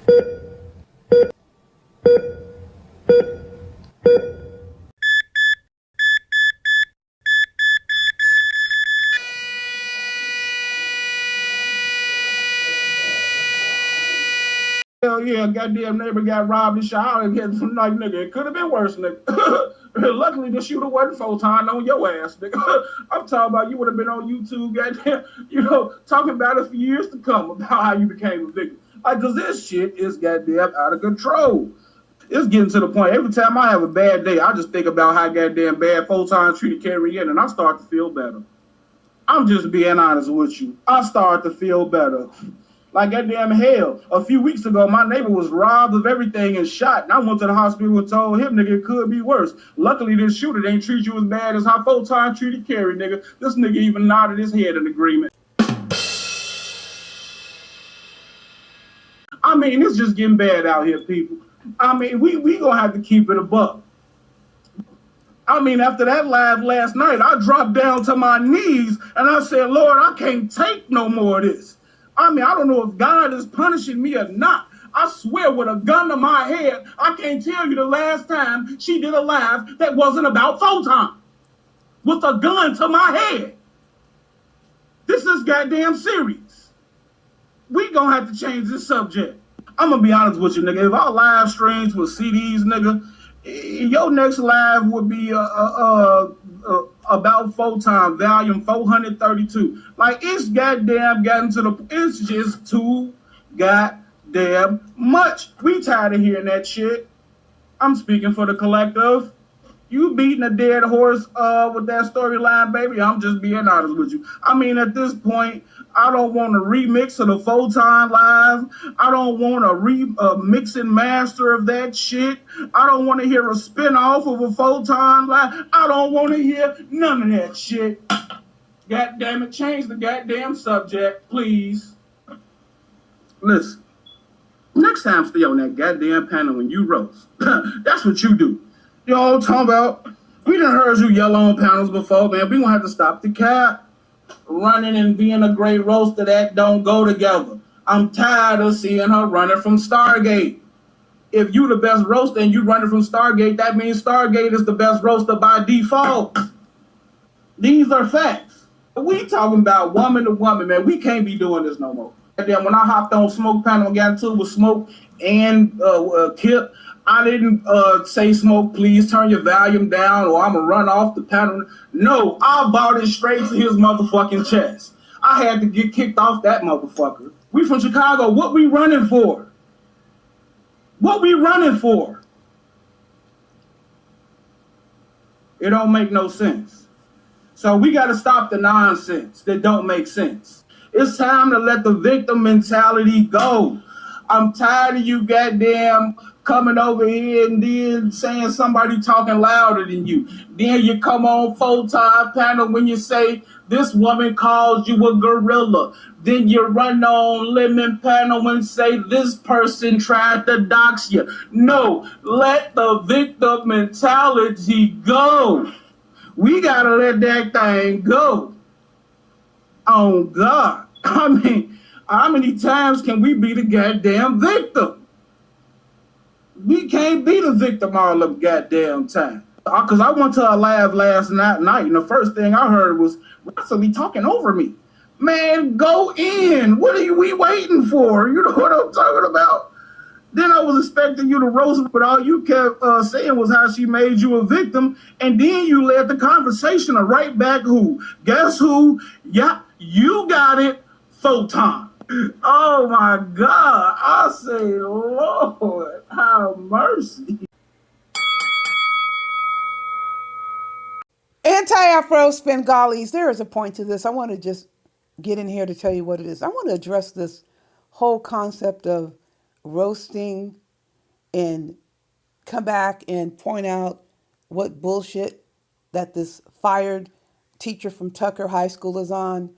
Hell yeah, goddamn neighbor got robbed and shot and get some like nigga. It could have been worse, nigga. Luckily the shooter wasn't full time on your ass, nigga. I'm talking about you would have been on YouTube, goddamn, talking about it for years to come about how you became a victim. Like, cause this shit is goddamn out of control. It's getting to the point. Every time I have a bad day, I just think about how goddamn bad full time treated Carrie in, and I start to feel better. I'm just being honest with you. I start to feel better. Like goddamn hell. A few weeks ago, my neighbor was robbed of everything and shot. And I went to the hospital and told him, nigga, it could be worse. Luckily, this shooter didn't treat you as bad as how full time treated Carrie, nigga. This nigga even nodded his head in agreement. I mean, it's just getting bad out here, people. I mean, we gonna have to keep it above. I mean, after that live last night, I dropped down to my knees and I said, Lord, I can't take no more of this. I mean, I don't know if God is punishing me or not. I swear with a gun to my head, I can't tell you the last time she did a live that wasn't about photon. With a gun to my head. This is goddamn serious. We gonna have to change this subject. I'm gonna be honest with you, nigga. If our live streams with CDs, nigga, your next live would be about photon volume 432. Like, it's goddamn gotten to the, it's just too goddamn much. We tired of hearing that shit. I'm speaking for the collective. You beating a dead horse with that storyline, baby. I'm just being honest with you. I mean, at this point, I don't want a remix of the Photon Live. I don't want a mix and master of that shit. I don't want to hear a spinoff of a Photon Live. I don't want to hear none of that shit. God damn it, change the goddamn subject, please. Listen, next time stay on that goddamn panel when you roast. That's what you do. You know what I'm talking about? We done heard you yell on panels before, man. We gonna have to stop the cap. Running and being a great roaster, that don't go together. I'm tired of seeing her running from Stargate. If you the best roaster and you running from Stargate, that means Stargate is the best roaster by default. These are facts. We talking about woman to woman, man. We can't be doing this no more. And then when I hopped on Smoke panel and got into it with Smoke and Kip, I didn't say, Smoke, please turn your volume down or I'm going to run off the panel. No, I bought it straight to his motherfucking chest. I had to get kicked off that motherfucker. We from Chicago. What we running for? What we running for? It don't make no sense. So we got to stop the nonsense that don't make sense. It's time to let the victim mentality go. I'm tired of you goddamn coming over here and then saying somebody talking louder than you. Then you come on full-time panel when you say this woman calls you a gorilla. Then you run on lemon panel and say this person tried to dox you. No, let the victim mentality go. We gotta let that thing go. Oh God. I mean, how many times can we be the goddamn victim? We can't be the victim all the goddamn time. Because I went to a live last night, and the first thing I heard was Russell talking over me. Man, go in. What are we waiting for? You know what I'm talking about? Then I was expecting you to roast, but all you kept saying was how she made you a victim, and then you led the conversation to right back who? Guess who? Yeah, you got it, Photon. Oh my God. I say, Lord, have mercy. Anti-Afro Spengalis, there is a point to this. I want to just get in here to tell you what it is. I want to address this whole concept of roasting and come back and point out what bullshit that this fired teacher from Tucker High School is on,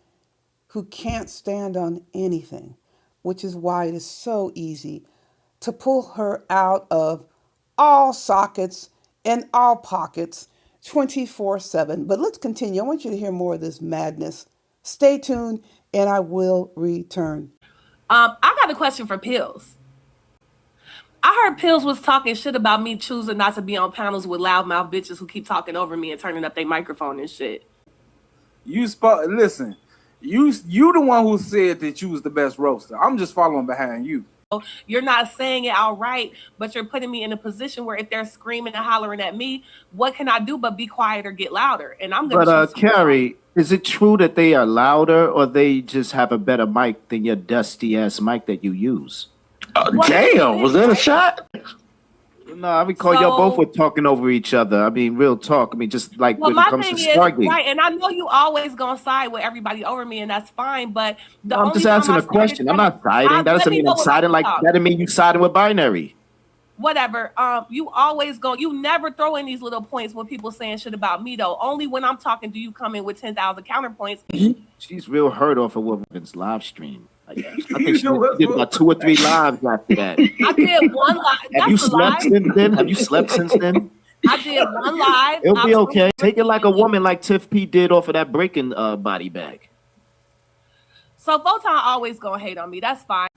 who can't stand on anything, which is why it is so easy to pull her out of all sockets and all pockets 24/7. But let's continue. I want you to hear more of this madness. Stay tuned and I will return. I got a question for Pills. I heard Pills was talking shit about me choosing not to be on panels with loudmouth bitches who keep talking over me and turning up their microphone and shit. Listen, you the one who said that you was the best roaster. I'm just following behind you. You're not saying it outright, but you're putting me in a position where if they're screaming and hollering at me, what can I do but be quiet or get louder? And I'm gonna But Carrie, is it true that they are louder or they just have a better mic than your dusty ass mic that you use? Damn, was that a shot? No, I recall y'all both were talking over each other. I mean, real talk. I mean, just like when it comes to Stargate. Right, and I know you always gonna side with everybody over me, and that's fine. But I'm just answering a question. I'm not siding. That doesn't mean I'm siding. Like that doesn't mean you siding with binary. Whatever. You always go. You never throw in these little points when people saying shit about me, though. Only when I'm talking do you come in with 10,000 counterpoints. She's real hurt off of woman's live stream. I think she did about 2 or 3 lives after that. I did one live. Have you slept since then? Have you slept since then? I did one live. It'll be okay. Take it like a woman, like Tiff P did off of that breaking body bag. So Photon always gonna hate on me. That's fine.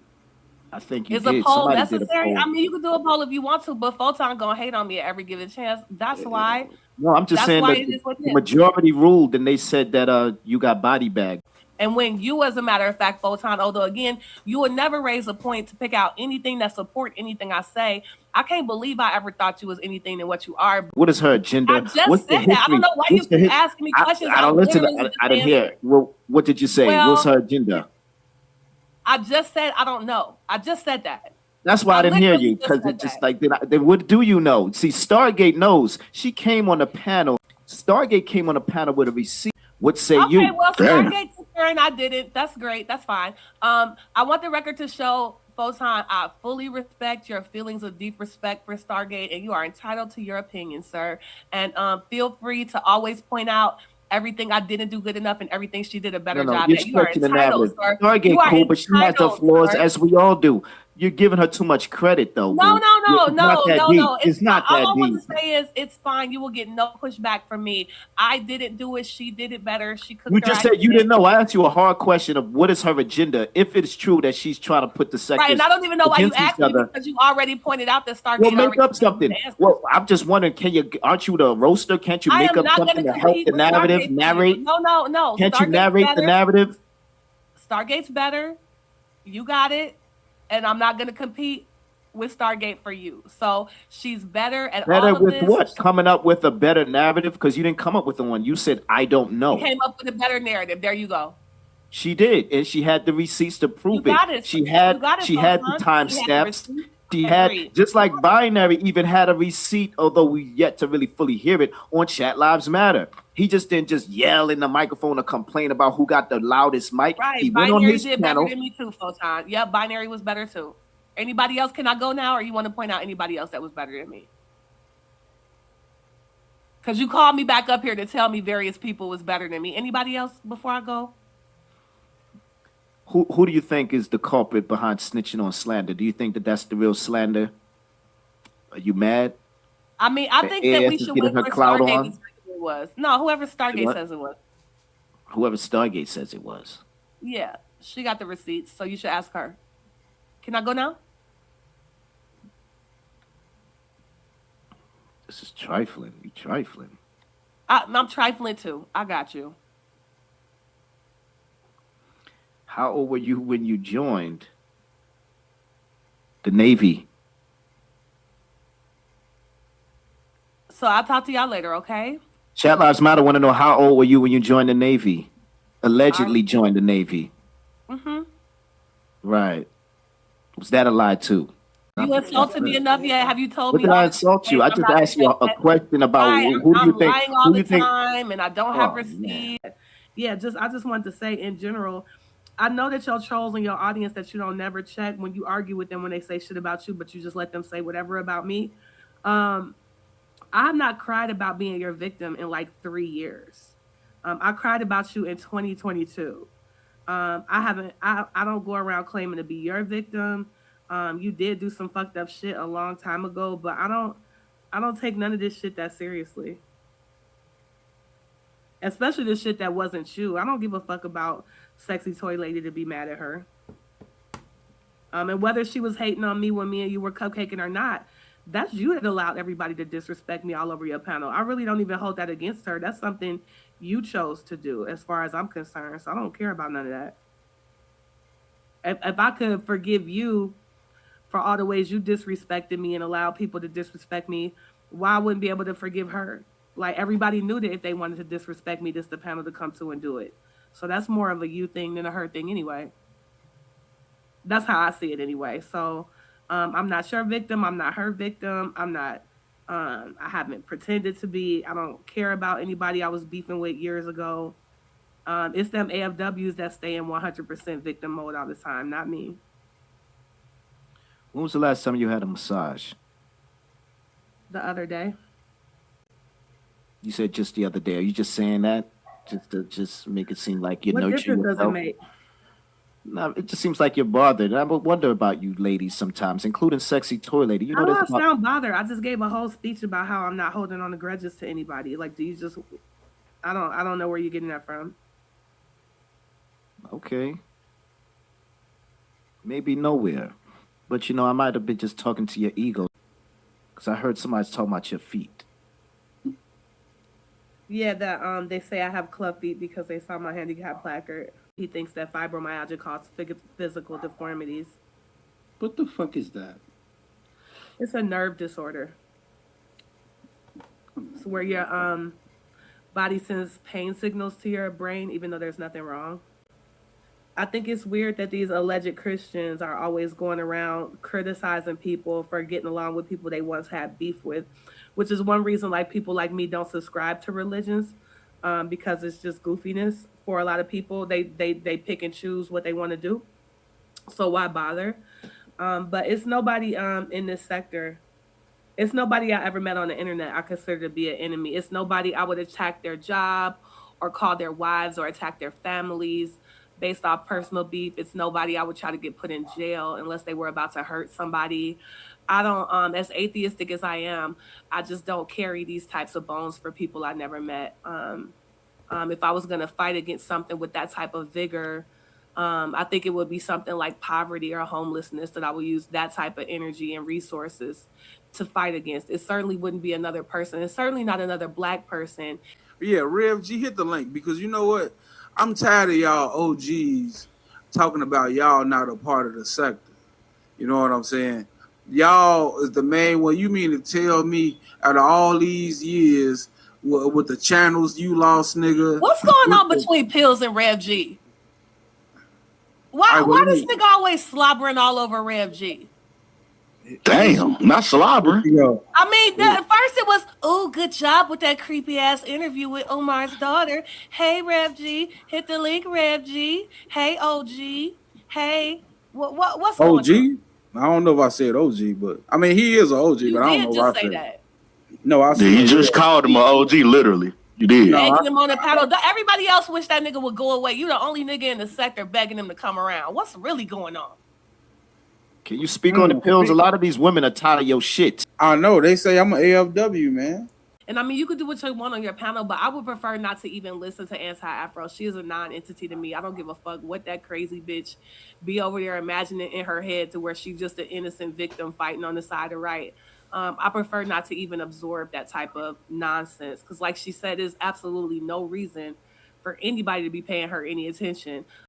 I think you Is did. a poll Somebody necessary? did a poll. I mean, you can do a poll if you want to, but Photon gonna hate on me at every given chance. That's why. No, I'm just saying that the majority ruled, and they said that you got body bag. And when you, as a matter of fact, Photon, although again, you would never raise a point to pick out anything that support anything I say. I can't believe I ever thought you was anything than what you are. What is her agenda? I just said that. I don't know why you keep asking me questions. I don't listen. I didn't hear. Well, what did you say? What's her agenda? I just said I don't know. I just said that. That's why I didn't hear you, because it's just like, then what do you know? See, Stargate knows. She came on the panel. Stargate came on the panel with a receipt. What say you? Okay, well, Stargate took her and I didn't. That's great. That's fine. I want the record to show, Photon, I fully respect your feelings of deep respect for Stargate, and you are entitled to your opinion, sir. And feel free to always point out everything I didn't do good enough and everything she did a better job at. You are entitled, sir. Stargate cool, but she has her flaws, as we all do. You're giving her too much credit, though. No. It's not that deep. All I want to say is it's fine. You will get no pushback from me. I didn't do it. She did it better. She cooked. You just said you didn't know. I asked you a hard question of what is her agenda, if it's true that she's trying to put the sectors right, and I don't even know why you asked me, other. because you already pointed out that Stargate. Well, make up something. Well, I'm just wondering, aren't you the roaster? Can't you make up something to help the narrative narrate? No. Can't you narrate the narrative? Stargate's better. You got it. And I'm not going to compete with Stargate for you. So she's better at all of this. Better with what? Coming up with a better narrative? Because you didn't come up with the one. You said, I don't know. You came up with a better narrative. There you go. She did. And she had the receipts to prove it. She had the time steps. She had, just like Binary even had a receipt, although we yet to really fully hear it, on Chat Lives Matter. He just didn't just yell in the microphone or complain about who got the loudest mic. Right. He Binary went on his did channel. better than me too, Photon. Yep, Binary was better too. Anybody else? Can I go now, or you want to point out anybody else that was better than me? Because you called me back up here to tell me various people was better than me. Anybody else before I go? Who do you think is the culprit behind snitching on slander? Do you think that that's the real slander? Are you mad? I mean, I think that we should wait for Stargate to say it was. No, whoever Stargate says it was. Whoever Stargate says it was. Yeah, she got the receipts, so you should ask her. Can I go now? This is trifling. You're trifling. I'm trifling too. I got you. How old were you when you joined the Navy? So I'll talk to y'all later, okay? Chat Lives Matter want to know, how old were you when you joined the Navy? Allegedly joined the Navy. Mm-hmm. Right. Was that a lie too? You insulted me enough yet? Have you told me? What did I insult you? I just asked you a question about who do you think? I'm lying all the time, and I don't have receipts. Yeah, I just wanted to say in general, I know that your trolls in your audience that you don't never check when you argue with them when they say shit about you, but you just let them say whatever about me. I have not cried about being your victim in like 3 years. I cried about you in 2022. I don't go around claiming to be your victim. You did do some fucked up shit a long time ago, but I don't take none of this shit that seriously. Especially the shit that wasn't you. I don't give a fuck about Sexy Toy Lady to be mad at her. And whether she was hating on me when me and you were cupcaking or not, that's you that allowed everybody to disrespect me all over your panel. I really don't even hold that against her. That's something you chose to do, as far as I'm concerned. So I don't care about none of that. If I could forgive you for all the ways you disrespected me and allowed people to disrespect me, why I wouldn't be able to forgive her? Like everybody knew that if they wanted to disrespect me, this the panel to come to and do it. So that's more of a you thing than a her thing anyway. That's how I see it anyway. So I'm not your victim. I'm not her victim. I'm not. I haven't pretended to be. I don't care about anybody I was beefing with years ago. It's them AFWs that stay in 100% victim mode all the time, not me. When was the last time you had a massage? The other day. You said just the other day. Are you just saying that just to just make it seem like you What nurture difference does it yourself? make? No, it just seems like you're bothered. I wonder about you ladies sometimes, including sexy toy lady. You know, How do I there's sound bothered? I just gave a whole speech about how I'm not holding on to grudges to anybody. Like, do you just? I don't know where you're getting that from. Okay. Maybe nowhere. But, you know, I might have been just talking to your ego. Because I heard somebody's talking about your feet. Yeah, that they say I have club feet because they saw my handicap placard. He thinks that fibromyalgia causes physical deformities. What the fuck is that? It's a nerve disorder. It's where your body sends pain signals to your brain even though there's nothing wrong. I think it's weird that these alleged Christians are always going around criticizing people for getting along with people they once had beef with, which is one reason like people like me don't subscribe to religions, because it's just goofiness for a lot of people. They pick and choose what they want to do. So why bother? But it's nobody in this sector. It's nobody I ever met on the internet I consider to be an enemy. It's nobody I would attack their job or call their wives or attack their families based off personal beef. It's nobody I would try to get put in jail unless they were about to hurt somebody. I don't, as atheistic as I am, I just don't carry these types of bones for people I never met. If I was going to fight against something with that type of vigor, I think it would be something like poverty or homelessness that I would use that type of energy and resources to fight against. It certainly wouldn't be another person. It's certainly not another Black person. Yeah, Rev G, hit the link because you know what? I'm tired of y'all OGs talking about y'all not a part of the sector. You know what I'm saying? Y'all is the main one. You mean to tell me out of all these years with the channels you lost, nigga? What's going on between Pills and Rev G? Why this nigga always slobbering all over Rev G? Damn, not slobbering. I mean, at first it was, oh, good job with that creepy ass interview with Umar's daughter. Hey, Rev G, hit the link, Rev G. Hey, OG. Hey, what's OG? going on? I don't know if I said OG, but I mean he is an OG, but I don't know why I said that. No, I said you just called him an OG, literally. You did. Begging him on the panel. Everybody else wish that nigga would go away. You the only nigga in the sector begging him to come around. What's really going on? Can you speak on the Pills? A lot of these women are tired of your shit. I know. They say I'm an AFW, man. And I mean, you could do what you want on your panel, but I would prefer not to even listen to Anti-Afro. She is a non-entity to me. I don't give a fuck what that crazy bitch be over there imagining in her head to where she's just an innocent victim fighting on the side of right. I prefer not to even absorb that type of nonsense because, like she said, there's absolutely no reason for anybody to be paying her any attention.